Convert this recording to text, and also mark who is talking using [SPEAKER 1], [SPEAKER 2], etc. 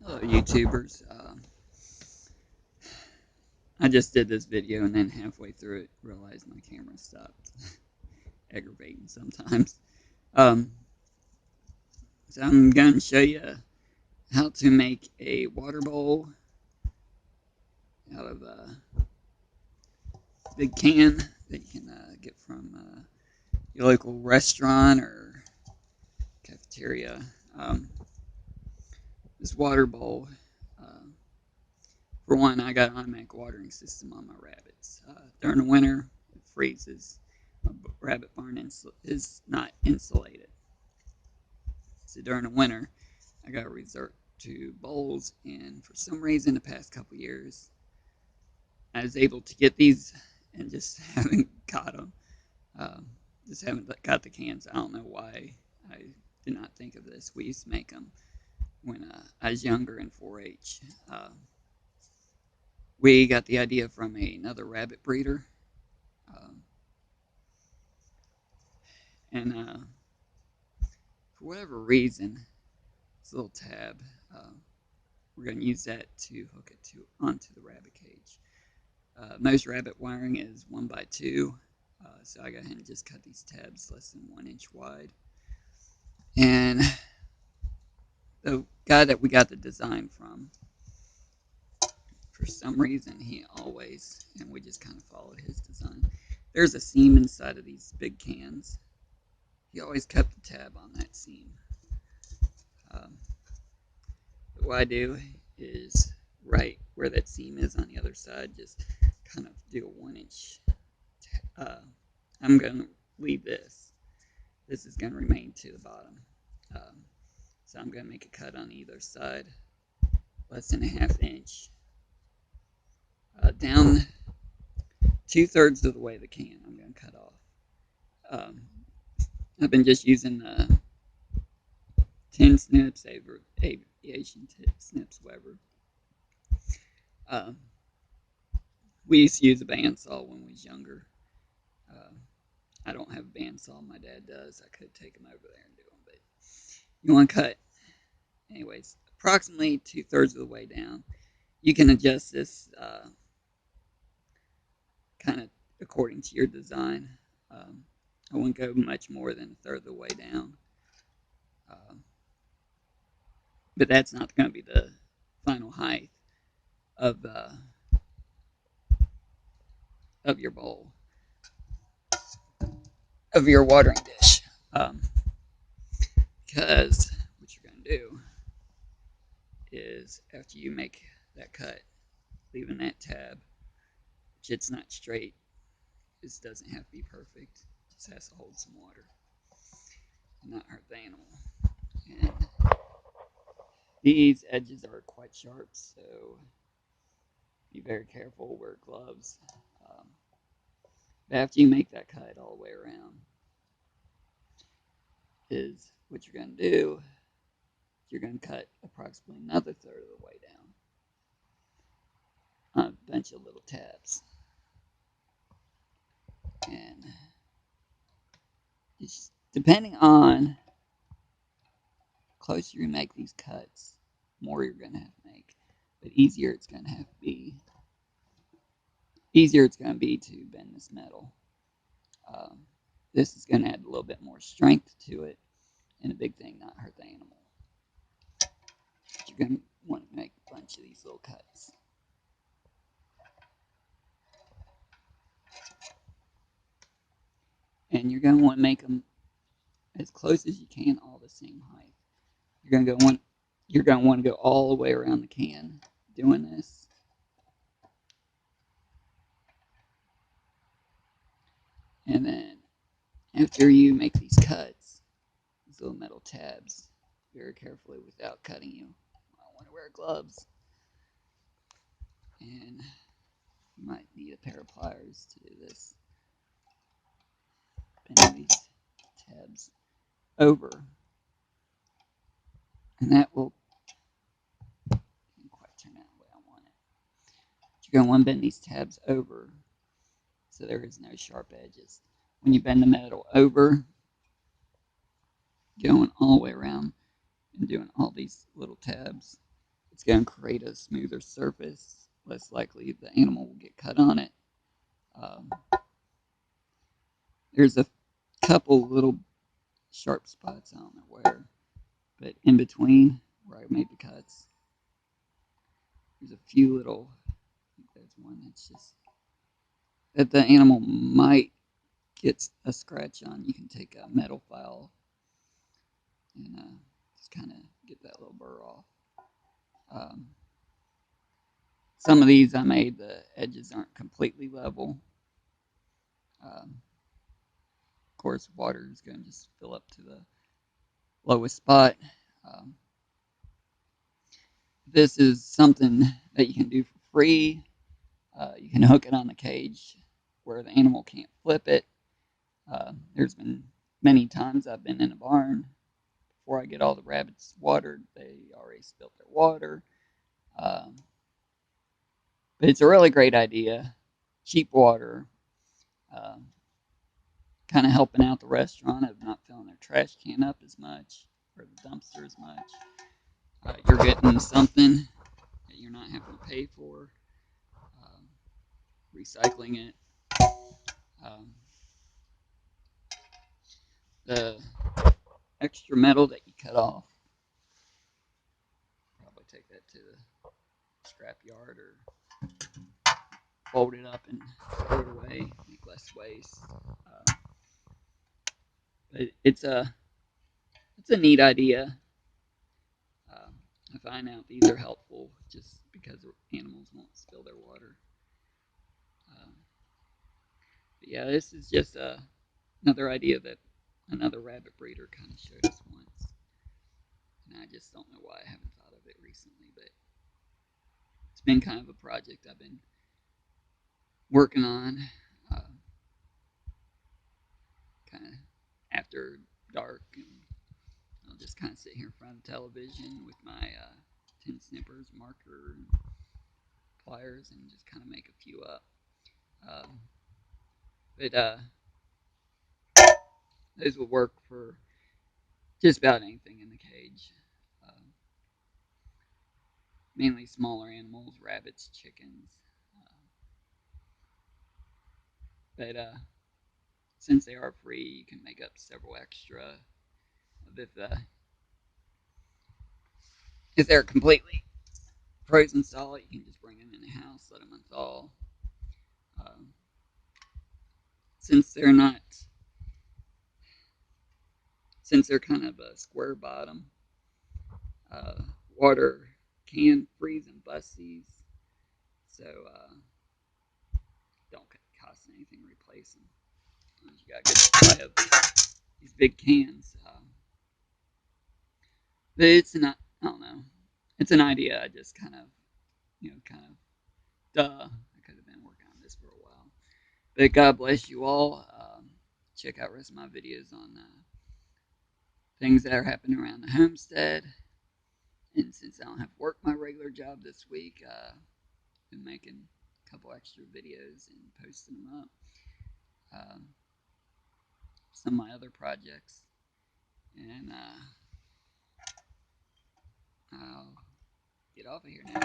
[SPEAKER 1] Hello, YouTubers. I just did this video and then halfway through it realized my camera stopped. Aggravating sometimes. Um, so I'm going to show you how to make a water bowl out of a big can that you can get from your local restaurant or cafeteria. Um, this water bowl, uh, for one, I got an automatic watering system on my rabbits. During the winter, it freezes. My rabbit barn is not insulated. So during the winter, I got to resort to bowls, and for some reason, the past couple years, I was able to get these and just haven't got them. Um, just haven't got the cans. I don't know why I did not think of this. We used to make them when I was younger in 4-H. We got the idea from another rabbit breeder, um, and for whatever reason, this little tab, uh, we're going to use that to hook it onto the rabbit cage. Most rabbit wiring is 1x2, so I got ahead and just cut these tabs less than 1 inch wide. And the guy that we got the design from, for some reason, he always, and we just kind of followed his design. There's a seam inside of these big cans. He always kept the tab on that seam. Um, what I do is right where that seam is on the other side, just kind of do a 1 inch. I'm going to leave this. This is going to remain to the bottom. Um, so I'm going to make a cut on either side, less than a ½ inch. Down 2/3 of the way the can, I'm going to cut off. Um, I've been just using 10 snips, aviation snips, whatever. Um, we used to use a bandsaw when we was younger. Uh, I don't have a bandsaw. My dad does. I could take him over there and do them, but you want to cut, anyways, approximately 2/3 of the way down. You can adjust this kind of according to your design. I wouldn't go much more than 1/3 of the way down, um, but that's not going to be the final height of of your bowl, of your watering dish. Um, because what you're going to do is after you make that cut, leaving that tab, which it's not straight, this doesn't have to be perfect, it just has to hold some water and not hurt the animal. And these edges are quite sharp, so be very careful, wear gloves. Um, but after you make that cut all the way around, is what you're going to do, you're going to cut approximately another 1/3 of the way down on a bunch of little tabs. And it's depending on closer you make these cuts, more you're going to have to make, but easier it's going to have to be. Easier it's going to be to bend this metal. Um, this is going to add a little bit more strength to it, and a big thing, not hurt the animal. You're going to want to make a bunch of these little cuts. And you're going to want to make them as close as you can, all the same height. You're going to want to go all the way around the can doing this. And then after you make these cuts, these little metal tabs, very carefully without cutting you. I want to wear gloves. And you might need a pair of pliers to do this. Bend these tabs over, and that will didn't quite turn out the way I want it. But you're going to want to bend these tabs over so there is no sharp edges. When you bend the metal over, going all the way around and doing all these little tabs, It's going to create a smoother surface, less likely the animal will get cut on it. Um, there's a couple little sharp spots, I don't know where, but in between where I made the cuts, there's a few little, I think there's one that's just, that the animal might get a scratch on. You can take a metal file and just kind of get that little burr off. Um, some of these I made, the edges aren't completely level. Of course, water is going to just fill up to the lowest spot. Um, this is something that you can do for free. You can hook it on the cage where the animal can't flip it. There's been many times I've been in a barn. Before I get all the rabbits watered, they already spilt their water. Um, but it's a really great idea. Cheap water. Um, kind of helping out the restaurant of not filling their trash can up as much or the dumpster as much. You're getting something that you're not having to pay for. Um, recycling it. Um, the extra metal that you cut off, probably take that to the scrap yard or fold it up and throw it away, make less waste. But it's a neat idea. I find out these are helpful just because animals won't spill their water. Um, but yeah, this is just another idea that another rabbit breeder kind of showed us once. And I just don't know why I haven't thought of it recently, but it's been kind of a project I've been working on kind of after dark, and I'll just kind of sit here in front of the television with my tin snippers, marker, and pliers, and just kind of make a few up. But those will work for just about anything in the cage. Mainly smaller animals, rabbits, chickens. But since they are free, you can make up several extra. If they're completely frozen solid, you can just bring them in the house, let them unthaw. Um, since they're not, since they're kind of a square bottom, uh, water can freeze and bust these, so don't cost anything to replace them. You got a good supply of these big cans. But it's not, I don't know. It's an idea. I just kind of, duh. I could have been working on this for a while. But God bless you all. Check out the rest of my videos on things that are happening around the homestead. And since I don't have to work my regular job this week, I've been making a couple extra videos and posting them up. Some of my other projects. And I'll get off of here now.